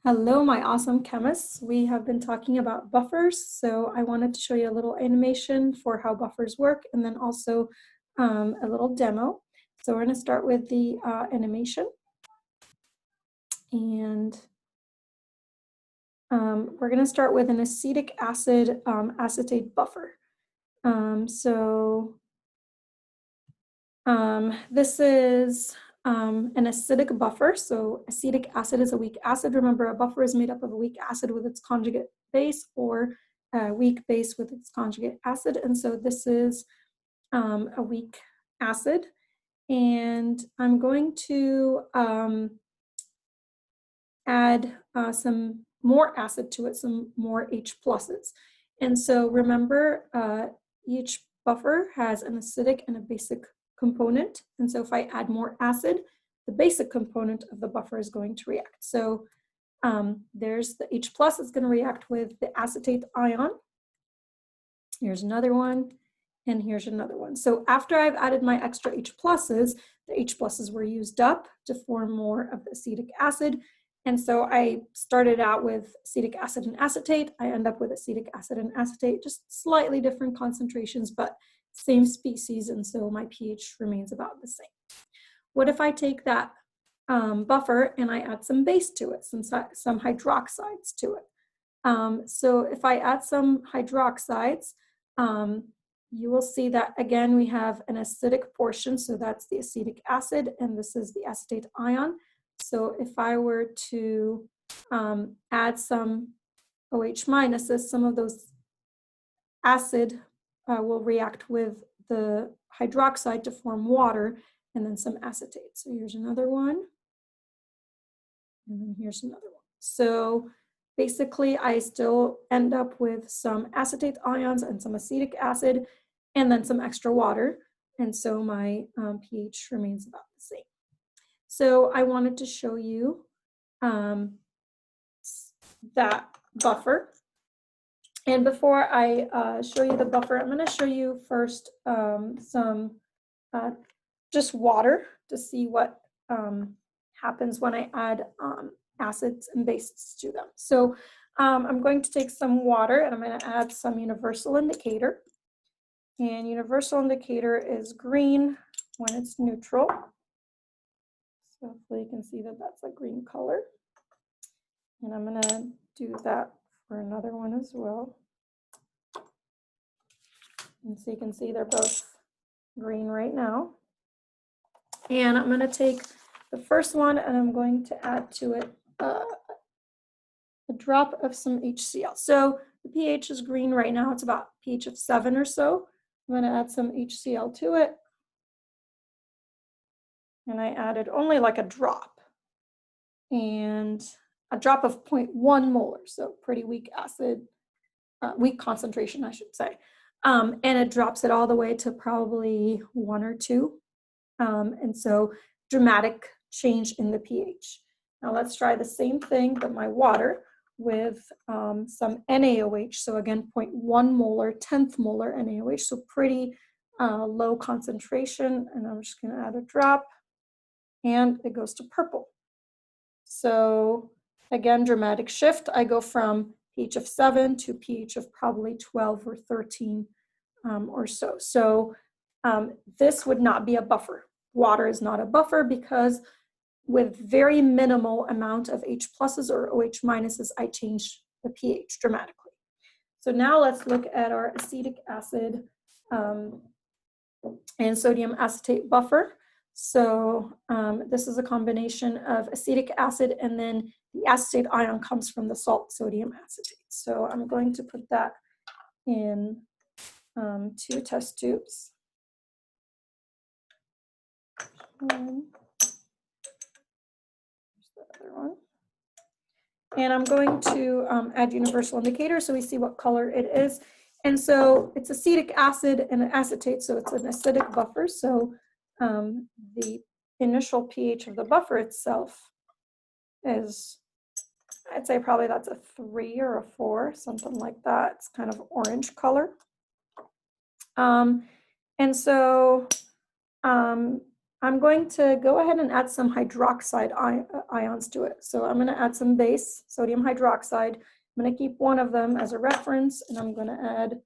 Hello, my awesome chemists. We have been talking about buffers, so I wanted to show you a little animation for how buffers work and then also a little demo. So we're going to start with the animation. And we're going to start with an acetic acid acetate buffer. This is an acidic buffer. So acetic acid is a weak acid. Remember, a buffer is made up of a weak acid with its conjugate base or a weak base with its conjugate acid. And so this is a weak acid. And I'm going to add some more acid to it, some more H pluses. And so remember, each buffer has an acidic and a basic component. And so if I add more acid, the basic component of the buffer is going to react. So there's the H plus is going to react with the acetate ion. Here's another one, and here's another one. So after I've added my extra H pluses, the H pluses were used up to form more of the acetic acid. And so I started out with acetic acid and acetate. I end up with acetic acid and acetate, just slightly different concentrations, but same species, and so my pH remains about the same. What if I take that buffer and I add some base to it, some hydroxides to it? So if I add some hydroxides, you will see that again we have an acidic portion, so that's the acetic acid, and this is the acetate ion. So if I were to add some OH minuses, some of those acid will react with the hydroxide to form water, and then some acetate. So here's another one, and then here's another one. So basically, I still end up with some acetate ions and some acetic acid, and then some extra water, and so my pH remains about the same. So I wanted to show you that buffer. And before I show you the buffer, I'm going to show you first some just water to see what happens when I add acids and bases to them. So I'm going to take some water and I'm going to add some universal indicator. And universal indicator is green when it's neutral. So hopefully you can see that that's a green color. And I'm going to do that for another one as well. And so you can see they're both green right now. And I'm going to take the first one and I'm going to add to it a drop of some HCl. So the pH is green right now. It's about pH of 7 or so. I'm going to add some HCl to it. And I added only like a drop. And a drop of 0.1 molar, so pretty weak acid, weak concentration, I should say. And it drops it all the way to probably 1 or 2. And so dramatic change in the pH. Now let's try the same thing, but my water with some NaOH. So again, 0.1 molar, 10th molar NaOH, so pretty low concentration. And I'm just going to add a drop, and it goes to purple. So again, dramatic shift. I go from pH of 7 to pH of probably 12 or 13 or so. So this would not be a buffer. Water is not a buffer because with very minimal amount of H pluses or OH minuses, I change the pH dramatically. So now let's look at our acetic acid and sodium acetate buffer. So this is a combination of acetic acid, and then the acetate ion comes from the salt sodium acetate. So I'm going to put that in 2 test tubes. Here's the other one. And I'm going to add universal indicator so we see what color it is. And so it's acetic acid and acetate, so it's an acidic buffer. So the initial pH of the buffer itself is, I'd say probably that's a 3 or a 4, something like that. It's kind of orange color. And so I'm going to go ahead and add some hydroxide ions to it. So I'm going to add some base, sodium hydroxide. I'm going to keep one of them as a reference, and I'm going to add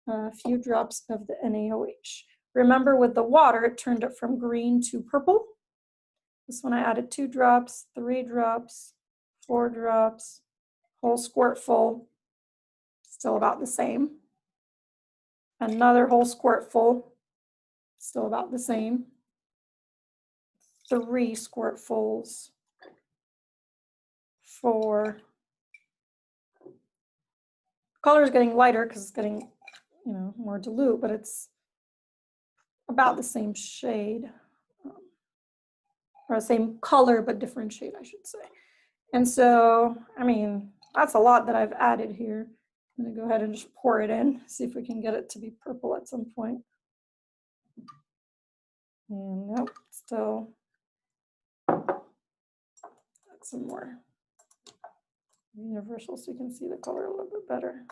a few drops of the NaOH. Remember, with the water, it turned it from green to purple. This one I added 2 drops, 3 drops, 4 drops, whole squirt full, still about the same. Another whole squirt full, still about the same. 3 squirtfuls, 4. Color is getting lighter because it's getting, more dilute, but it's about the same shade, or the same color, but different shade, I should say. And so, I mean, that's a lot that I've added here. I'm gonna go ahead and just pour it in, see if we can get it to be purple at some point. And nope, still. Add some more universal so you can see the color a little bit better.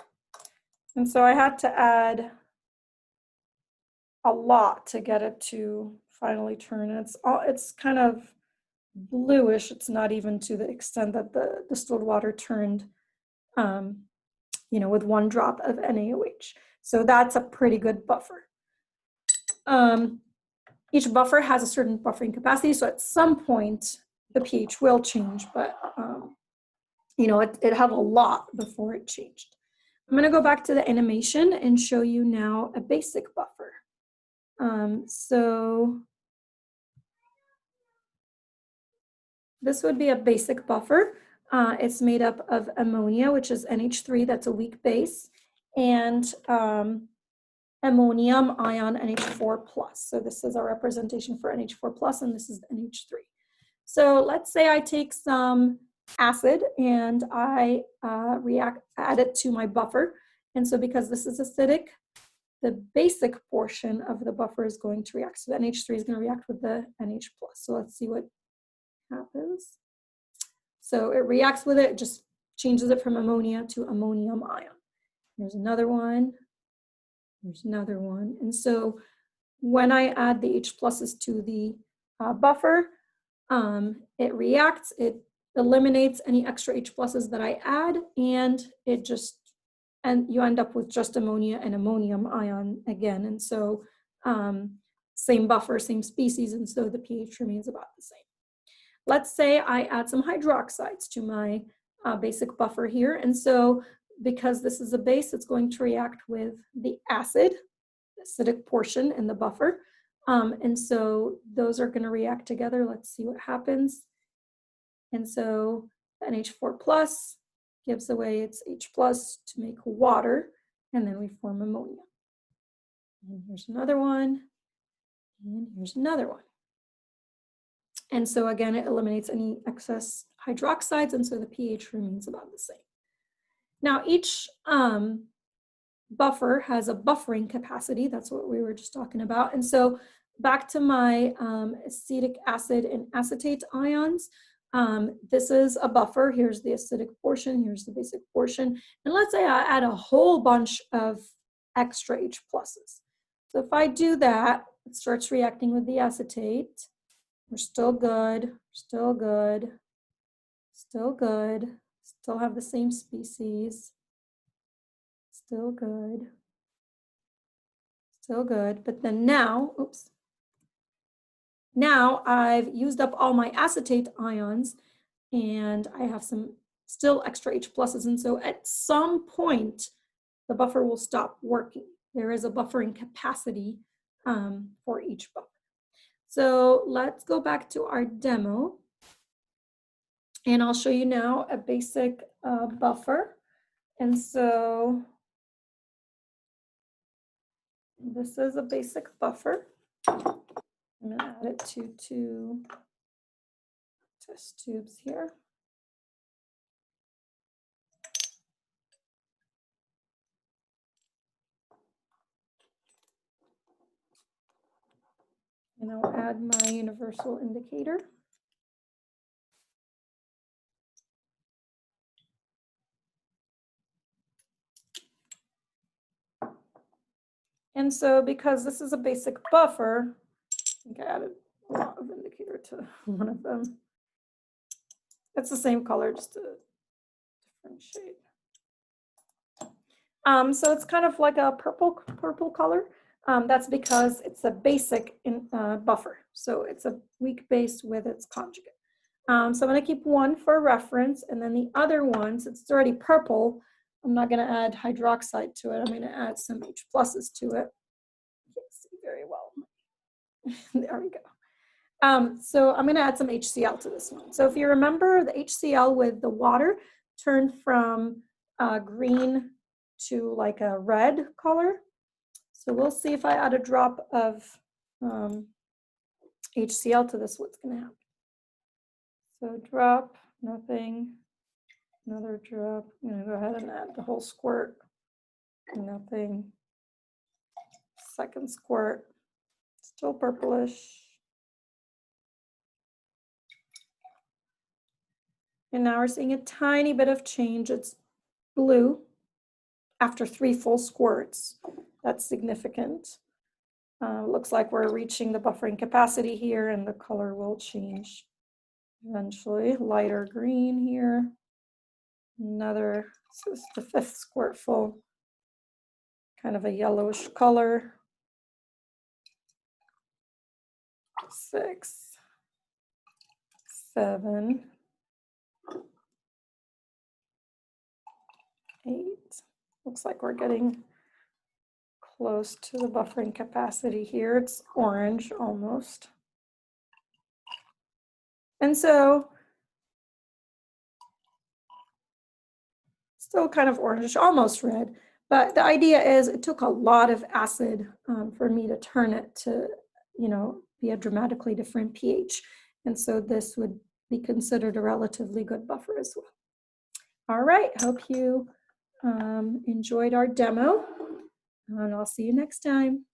And so I had to add a lot to get it to finally turn. It's kind of bluish. It's not even to the extent that the distilled water turned, with 1 drop of NaOH. So that's a pretty good buffer. Each buffer has a certain buffering capacity, so at some point the pH will change, but it had a lot before it changed. I'm going to go back to the animation and show you now a basic buffer. So this would be a basic buffer. It's made up of ammonia, which is NH3, that's a weak base, and ammonium ion NH4+. So this is our representation for NH4+, and this is NH3. So let's say I take some acid and I add it to my buffer. And so because this is acidic, the basic portion of the buffer is going to react. So the NH3 is going to react with the NH+. So let's see what happens. So it reacts with it, just changes it from ammonia to ammonium ion. There's another one. There's another one. And so when I add the H pluses to the buffer, it reacts, it eliminates any extra H pluses that I add, and you end up with just ammonia and ammonium ion again. And so same buffer, same species, and so the pH remains about the same. Let's say I add some hydroxides to my basic buffer here. And so because this is a base, it's going to react with the acid, acidic portion in the buffer. And so those are going to react together. Let's see what happens. And so the NH4 plus gives away its H plus to make water, and then we form ammonia. And here's another one, and here's another one. And so again, it eliminates any excess hydroxides, and so the pH remains about the same. Now each buffer has a buffering capacity. That's what we were just talking about. And so back to my acetic acid and acetate ions. This is a buffer. Here's the acidic portion. Here's the basic portion. And let's say I add a whole bunch of extra H pluses. So if I do that, it starts reacting with the acetate. We're still good, still good, still good, still have the same species, still good, still good. But then now, now I've used up all my acetate ions and I have some still extra H pluses. And so at some point, the buffer will stop working. There is a buffering capacity for each buffer. So let's go back to our demo. And I'll show you now a basic buffer. And so this is a basic buffer. I'm going to add it to 2 test tubes here. And I'll add my universal indicator. And so because this is a basic buffer, I think I added lot of indicator to one of them. It's the same color, just a different shade. So it's kind of like a purple color. That's because it's a basic buffer. So it's a weak base with its conjugate. So I'm going to keep one for reference, and then the other one, since it's already purple, I'm not going to add hydroxide to it. I'm going to add some H pluses to it. Can't see very well. There we go. So I'm going to add some HCl to this one. So if you remember, the HCl with the water turned from green to like a red color. So we'll see if I add a drop of HCl to this, what's going to happen. So drop, nothing, another drop. I'm going to go ahead and add the whole squirt, nothing. Second squirt, still purplish. And now we're seeing a tiny bit of change. It's blue after 3 full squirts. That's significant. Looks like we're reaching the buffering capacity here, and the color will change eventually. Lighter green here. Another, so this is the 5th squirt full. Kind of a yellowish color. 6, 7, 8. Looks like we're getting close to the buffering capacity here. It's orange almost. And so still kind of orangish, almost red. But the idea is it took a lot of acid for me to turn it to, be a dramatically different pH. And so this would be considered a relatively good buffer as well. All right, hope you enjoyed our demo, and I'll see you next time.